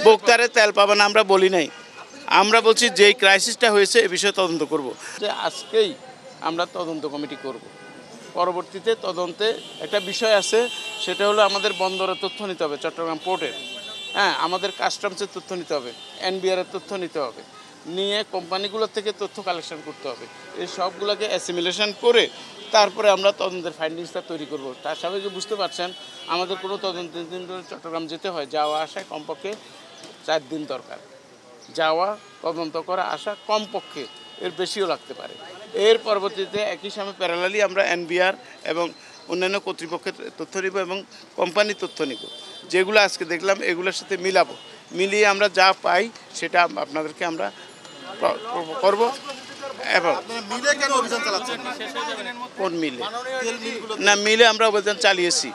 ভোক্তারে তেল পাবে না আমরা বলি নাই, আমরা বলছি যেই ক্রাইসিসটা হয়েছে এ বিষয়ে তদন্ত করব, যে আজকেই আমরা তদন্ত কমিটি করব। পরবর্তীতে তদন্তে একটা বিষয় আছে, সেটা হলো আমাদের বন্দরের তথ্য নিতে হবে, চট্টগ্রাম পোর্টের, হ্যাঁ, আমাদের কাস্টমসের তথ্য নিতে হবে, এনবিআরের তথ্য নিতে হবে, নিয়ে কোম্পানিগুলোর থেকে তথ্য কালেকশন করতে হবে। এই সবগুলোকে অ্যাসিমিলেশন করে তারপরে আমরা তদন্তের ফাইন্ডিংসটা তৈরি করব। তার সবাই বুঝতে পারছেন আমাদের কোনো তদন্তের দিন ধরে চট্টগ্রাম যেতে হয়, যাওয়া আসায় কমপক্ষে 4 দিন দরকার, যাওয়া তদন্ত করা আসা কমপক্ষে, এর বেশিও লাগতে পারে। এর পরবর্তীতে একই সময় প্যারালালি আমরা এনবিআর এবং অন্যান্য কর্তৃপক্ষের তথ্য নিব এবং কোম্পানির তথ্য নিব, যেগুলো আজকে দেখলাম এগুলোর সাথে মিলাবো, মিলিয়ে আমরা যা পাই সেটা আপনাদেরকে আমরা করব। এবং কোন মিলে না, মিলে আমরা অভিযান চালিয়েছি,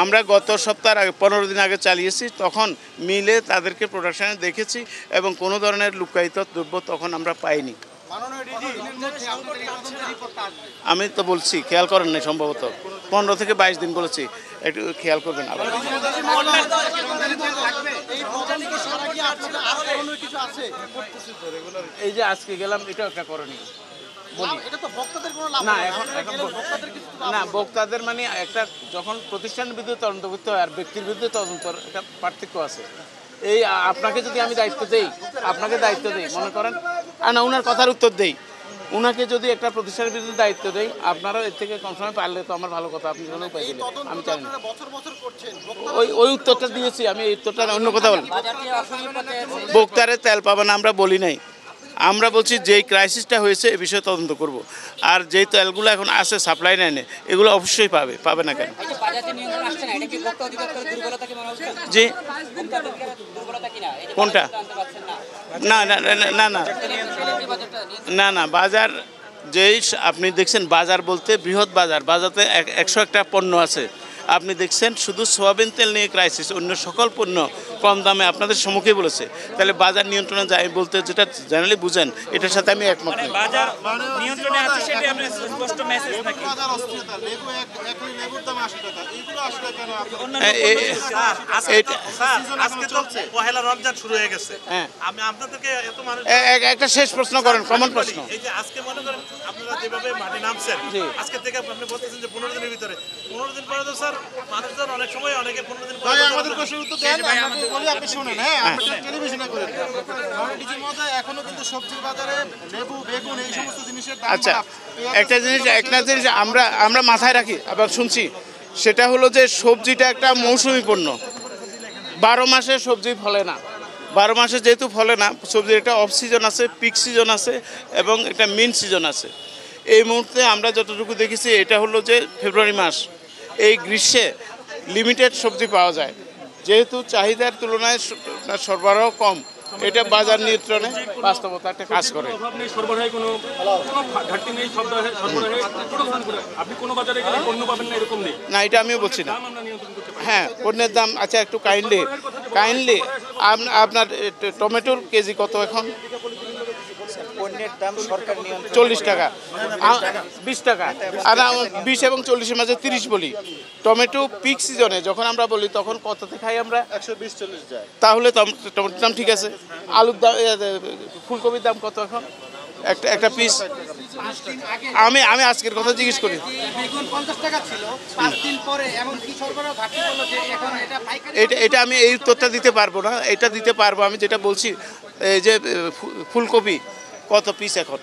আমরা গত সপ্তাহের আগে 15 দিন আগে চালিয়েছি, তখন মিলে তাদেরকে প্রোডাকশানে দেখেছি এবং কোনো ধরনের লুকায়িত দ্রব্য তখন আমরা পাইনি। আমি তো বলছি, খেয়াল করেন নাই সম্ভবত, 15 থেকে 22 দিন বলেছি, একটু খেয়াল করবেন আবার। এই যে আজকে গেলাম, এটাও একটা করণীয় না, এখন না, ভোক্তাদের মানে একটা যখন প্রতিষ্ঠানের বিরুদ্ধে তদন্ত করতে হয় আর ব্যক্তির বিরুদ্ধে তদন্তর একটা পার্থক্য আছে। এই আপনাকে যদি আমি দায়িত্ব দেই, আপনাকে দায়িত্ব দেই, মনে করেন না, ওনার কথার উত্তর দেই, উনাকে যদি একটা প্রতিষ্ঠানের বিরুদ্ধে দায়িত্ব দেই, আপনারা এর থেকে কম সময় পারলে তো আমার ভালো কথা, আপনি কোনো উপায় দিলেন, আমি চাই না। ওই উত্তরটা দিয়েছি আমি, এই উত্তরটা অন্য কথা বলি। ভোক্তারে তেল পাবে না আমরা বলি নাই, আমরা বলছি যেই ক্রাইসিসটা হয়েছে এ বিষয়ে তদন্ত করব। আর যেই তেলগুলো এখন আসে সাপ্লাই লাইনে, এগুলো অবশ্যই পাবে না কেন? জি, কোনটা? না না না না না না, বাজার যেই আপনি দেখছেন, বাজার বলতে বৃহৎ বাজার, বাজারে 101টা পণ্য আছে। আপনি দেখছেন শুধু সোয়াবিন তেল নিয়ে ক্রাইসিস, অন্য সকল পণ্য কম দামে আপনাদের সম্মুখে বলেছে। তাহলে বাজার নিয়ন্ত্রণে যায় বলতে যেটা জেনারেলি বুঝেন, এটার সাথে আমি একমত নই। বাজার নিয়ন্ত্রণে আছে সেটা আপনি স্পষ্ট মেসেজ নাকি? আজকে তো পহেলা রমজান শুরু হয়ে গেছে, আমি আপনাদেরকে এত মানুষ একটা শেষ প্রশ্ন করেন, কমন প্রশ্ন। এই যে আজকে মনে করেন আপনারা যেভাবে মাঠে নামছেন, আজকে থেকে আপনি বলতেছেন যে 15 দিনের ভিতরে, 15 দিন পরে তো স্যার মানুষজন অনেক সময় অনেকে 15 দিন পরে আমাদের প্রশ্নের উত্তর দেন, আমাকে বলি আপনি শুনেন। হ্যাঁ, আমরা টেলিভিশনে করেন ডিজির মধ্যে এখনো কিন্তু সবজির বাজারে লেবু, বেগুন এই সমস্ত জিনিসের দাম। আচ্ছা, একটা জিনিস আমরা মাথায় রাখি, আবার শুনছি, সেটা হলো যে সবজিটা একটা মৌসুমি পণ্য, 12 মাসে সবজি ফলে না। 12 মাসে যেহেতু ফলে না, সবজির একটা অফ সিজন আছে, পিক সিজন আছে এবং একটা মিন সিজন আছে। এই মুহূর্তে আমরা যতটুকু দেখেছি এটা হলো যে ফেব্রুয়ারি মাস, এই গ্রীষ্মে লিমিটেড সবজি পাওয়া যায়, যেহেতু চাহিদার তুলনায় সরবরাহ কম, এটা বাজার নিয়ন্ত্রণে বাস্তবতা একটা কাজ করে। না, এটা আমিও বলছি না। হ্যাঁ, পণ্যের দাম, আচ্ছা একটু কাইন্ডলি আপনার টমেটোর কেজি কত এখন? পণ্যের দাম সরকার নিয়ন্ত্রণ 40 টাকা, 20 টাকা, আর 20 এবং 40-এর মাঝে 30 বলি। টমেটো পিক সিজনে যখন আমরা বলি তখন কততে খাই আমরা? 120-40 যায়। তাহলে টমেটোর দাম ঠিক আছে। আলুর দাম, ফুলকপির দাম কত এখন একটা পিস? আমি আজকের কথা জিজ্ঞেস করি। এটা আমি এই উত্তরটা দিতে পারবো না, এটা দিতে পারবো আমি যেটা বলছি, এই যে ফুলকপি কত পিস এখন?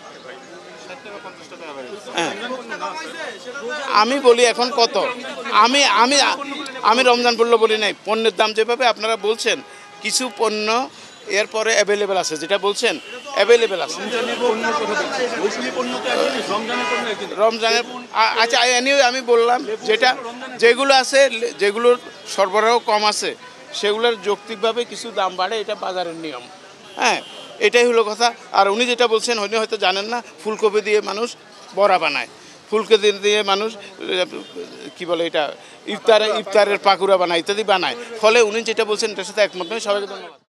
হ্যাঁ, আমি বলি এখন কত। আমি রমজান পড়ল বলি নাই, পণ্যের দাম যেভাবে আপনারা বলছেন, কিছু পণ্য এরপরে অ্যাভেলেবেল আছে, যেটা বলছেন অ্যাভেলেবেল আছে রমজানের। আচ্ছা, আমি বললাম যেগুলো আছে, যেগুলোর সরবরাহ কম আছে, সেগুলোর যৌক্তিকভাবে কিছু দাম বাড়ে, এটা বাজারের নিয়ম। হ্যাঁ, এটাই হলো কথা। আর উনি যেটা বলছেন উনি হয়তো জানেন না, ফুলকপি দিয়ে মানুষ বড়া বানায়, ফুলকপি দিয়ে মানুষ কি বলে এটা ইফতারের পাকুড়া বানায়, ইত্যাদি বানায়। ফলে উনি যেটা বলছেন এটার সাথে একমত নয়। সবাইকে ধন্যবাদ।